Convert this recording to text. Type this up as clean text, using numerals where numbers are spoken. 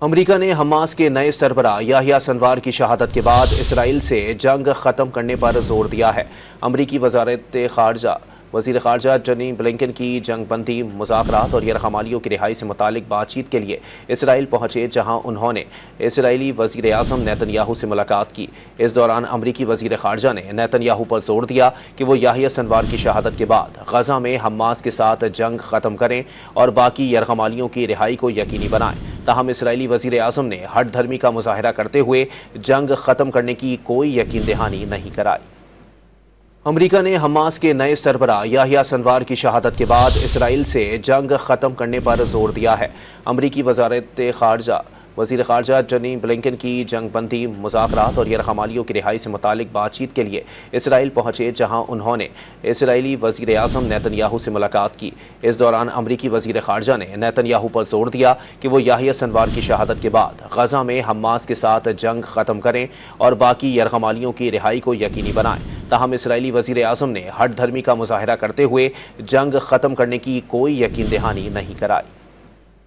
امریکہ نے حماس کے نئے سربراہ یحییٰ سنوار کی شہادت کے بعد اسرائیل سے جنگ ختم کرنے پر زور دیا ہے۔ امریکی وزیر خارجہ جنی بلنکن کی جنگ بندی مذاکرات اور یرغمالیوں کی رہائی سے متعلق بات چیت کے لیے اسرائیل پہنچے، جہاں انہوں نے اسرائیلی وزیر اعظم نیتن یاہو سے ملاقات کی۔ اس دوران امریکی وزیر خارجہ نے نیتن یاہو پر زور دیا کہ وہ یحییٰ سنوار کی شہادت کے بعد غزہ میں حماس کے ساتھ جنگ ختم کریں اور باقی یرغمالیوں کی رہائی کو یقینی بنائیں۔ تاہم اسرائیلی وزیر اعظم نے ہٹ دھرمی کا مظاہرہ کرتے ہوئے جنگ ختم کرنے کی کوئی یقین دہانی نہیں کرائی۔ امریکہ نے حماس کے نئے سربراہ یحییٰ سنوار کی شہادت کے بعد اسرائیل سے جنگ ختم کرنے پر زور دیا ہے۔ امریکی وزیر خارجہ جنی بلنکن کی جنگ بندی مذاکرات اور یرغمالیوں کی رہائی سے متعلق بات چیت کے لیے اسرائیل پہنچے، جہاں انہوں نے اسرائیلی وزیر اعظم نیتن یاہو سے ملاقات کی۔ اس دوران امریکی وزیر خارجہ نے نیتن یاہو پر زور دیا کہ وہ یحییٰ سنوار کی شہادت کے بعد غزہ میں حماس کے ساتھ جنگ ختم کریں اور باقی یرغمالیوں کی رہائی کو یقینی بنائیں۔ تاہم اسرائیلی وزیر اعظم نے ہٹ دھرمی کا مظاہرہ کرتے ہوئے جنگ ختم کرنے کی کوئی یقین دہانی نہیں کرائی۔